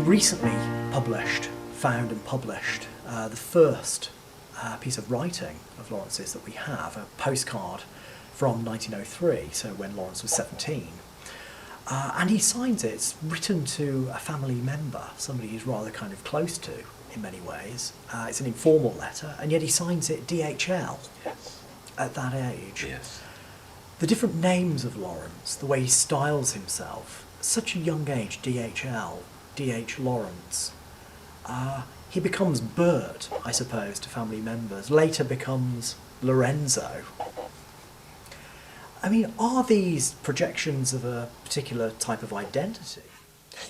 recently found and published the first piece of writing of Lawrence's that we have, a postcard from 1903, so when Lawrence was 17. And he signs it. It's written to a family member, somebody he's rather kind of close to in many ways. It's an informal letter, and yet he signs it DHL. Yes. At that age. Yes. The different names of Lawrence, the way he styles himself, at such a young age, DHL, DH Lawrence. He becomes Bert, I suppose, to family members, later becomes Lorenzo. I mean, are these projections of a particular type of identity?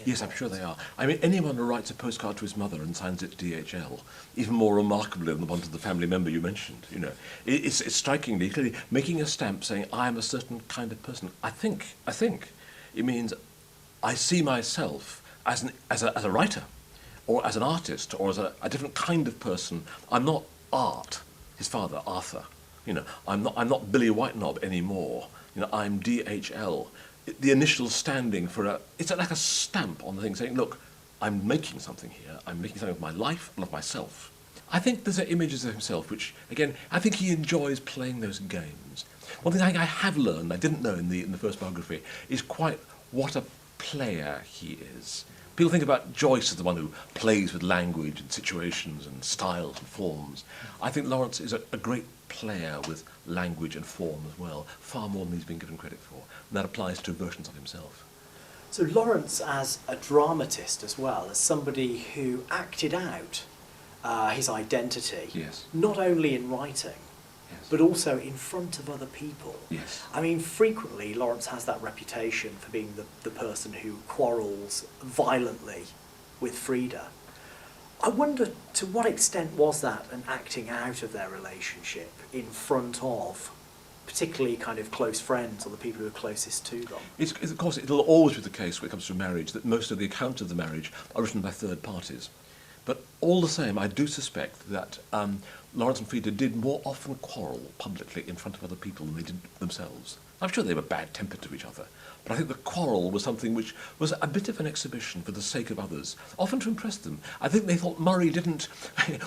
Yes, I'm sure they are. I mean, anyone who writes a postcard to his mother and signs it DHL, even more remarkably than the one to the family member you mentioned, you know, it's strikingly, clearly making a stamp saying, I am a certain kind of person. I think it means I see myself as a writer, or as an artist, or as a different kind of person. I'm not Art, his father, Arthur. You know, I'm not Billy Whiteknob anymore. You know, I'm DHL. The initial standing for it's like a stamp on the thing saying, look, I'm making something here. I'm making something of my life and of myself. I think there's images of himself which, again, I think he enjoys playing those games. One thing I have learned, I didn't know in the first biography, is quite what a player he is. People think about Joyce as the one who plays with language and situations and styles and forms. I think Lawrence is a great player with language and form as well, far more than he's been given credit for. And that applies to versions of himself. So Lawrence as a dramatist as well, as somebody who acted out his identity, Yes. not only in writing, Yes. but also in front of other people. Yes. I mean, frequently Lawrence has that reputation for being the person who quarrels violently with Frida. I wonder, to what extent was that an acting out of their relationship in front of particularly kind of close friends or the people who are closest to them? Of course, it'll always be the case when it comes to marriage that most of the accounts of the marriage are written by third parties. But all the same, I do suspect that Lawrence and Frida did more often quarrel publicly in front of other people than they did themselves. I'm sure they were bad-tempered to each other, but I think the quarrel was something which was a bit of an exhibition for the sake of others, often to impress them. I think they thought Murray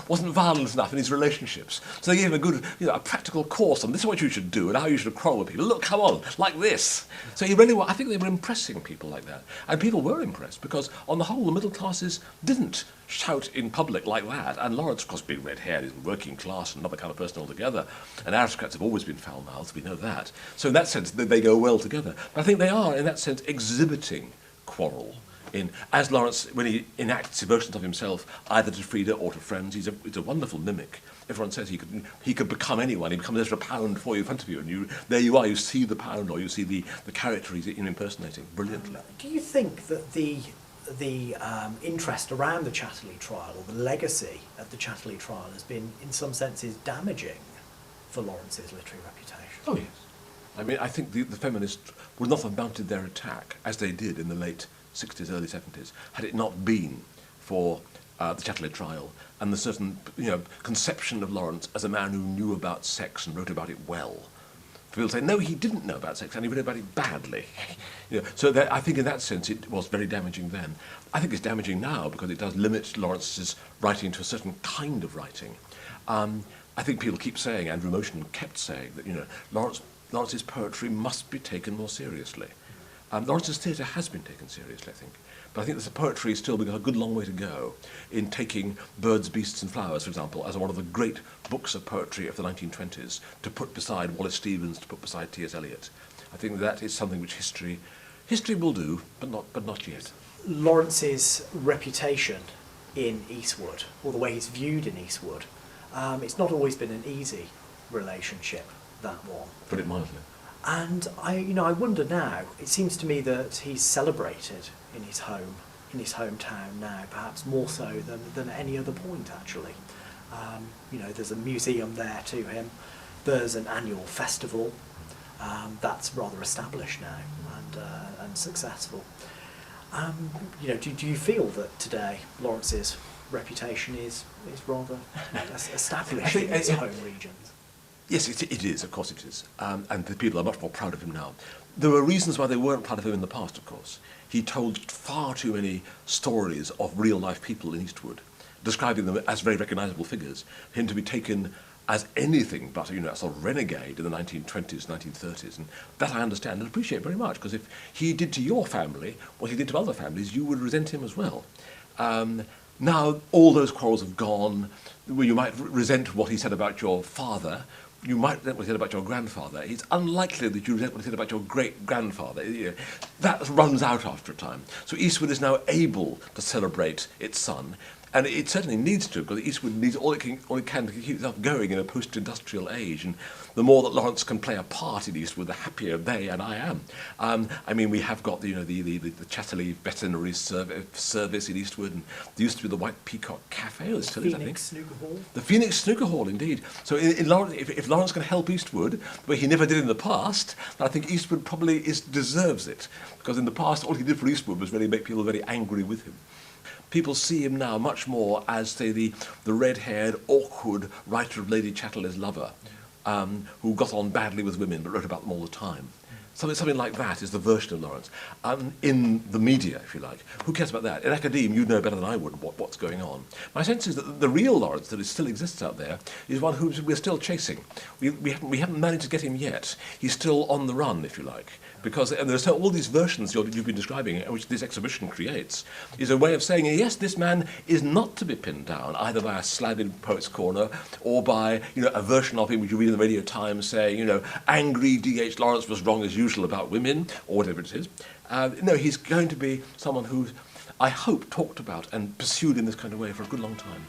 wasn't violent enough in his relationships, so they gave him a good, a practical course on this is what you should do and how you should quarrel with people. Look, come on, like this. So I think they were impressing people like that, and people were impressed because, on the whole, the middle classes didn't shout in public like that. And Lawrence, of course, being red-haired, is working class and not the kind of person altogether. And aristocrats have always been foul-mouthed, we know that. So in that sense, they go well together. But I think they are, in that sense, exhibiting quarrel. As Lawrence, when he enacts versions of himself, either to Frida or to friends, he's a wonderful mimic. Everyone says he could become anyone. He becomes a pound for you in front of you, and there you are. You see the pound, or you see the character he's impersonating brilliantly. Do you think that the interest around the Chatterley trial, or the legacy of the Chatterley trial, has been, in some senses, damaging for Lawrence's literary reputation? Oh, yes. I mean, I think the feminists would not have mounted their attack, as they did in the late 60s, early 70s, had it not been for the Chatterley trial and the certain conception of Lawrence as a man who knew about sex and wrote about it well. People say, no, he didn't know about sex, and he wrote about it badly. So I think in that sense it was very damaging then. I think it's damaging now because it does limit Lawrence's writing to a certain kind of writing. I think people keep saying, Andrew Motion kept saying, that Lawrence's poetry must be taken more seriously. Lawrence's theatre has been taken seriously, I think. But I think that the poetry has still got a good long way to go in taking Birds, Beasts and Flowers, for example, as one of the great books of poetry of the 1920s, to put beside Wallace Stevens, to put beside T.S. Eliot. I think that is something which history will do, but not yet. Lawrence's reputation in Eastwood, or the way he's viewed in Eastwood, it's not always been an easy relationship, that one. Put it mildly. And I wonder now, it seems to me that he's celebrated in his hometown now, perhaps more so than at any other point, actually. There's a museum there to him. There's an annual festival that's rather established now and successful. Do you feel that today Lawrence's reputation is rather established in his home regions? Yes, it is, of course it is. And the people are much more proud of him now. There were reasons why they weren't proud of him in the past, of course. he told far too many stories of real-life people in Eastwood, describing them as very recognisable figures, for him to be taken as anything but, a sort of renegade in the 1920s, 1930s. And that I understand and appreciate very much, because if he did to your family what he did to other families, you would resent him as well. Now, all those quarrels have gone. You might resent what he said about your father. You might resent what he said about your grandfather. It's unlikely that you resent what he said about your great-grandfather. That runs out after a time. So Eastwood is now able to celebrate its son, and it certainly needs to, because Eastwood needs all it can to keep itself going in a post-industrial age. And the more that Lawrence can play a part in Eastwood, the happier they and I am. We have got the Chatterley veterinary service in Eastwood, and there used to be the White Peacock Cafe. There still is, I think. Snooker Hall. The Phoenix Snooker Hall, indeed. So in Lawrence, if Lawrence can help Eastwood, where he never did in the past, I think Eastwood probably deserves it, because in the past all he did for Eastwood was really make people very angry with him. People see him now much more as, say, the red-haired, awkward writer of Lady Chatterley's lover, who got on badly with women but wrote about them all the time. Something like that is the version of Lawrence. In the media, if you like. Who cares about that? In academia, you'd know better than I would what's going on. My sense is that the real Lawrence that still exists out there is one who we're still chasing. We haven't managed to get him yet. He's still on the run, if you like. Because there's all these versions you've been describing, which this exhibition creates, is a way of saying, yes, this man is not to be pinned down, either by a slab in Poets' Corner or by a version of him which you read in the Radio Times saying, angry D.H. Lawrence was wrong as usual about women, or whatever it is. No, he's going to be someone who's, I hope, talked about and pursued in this kind of way for a good long time.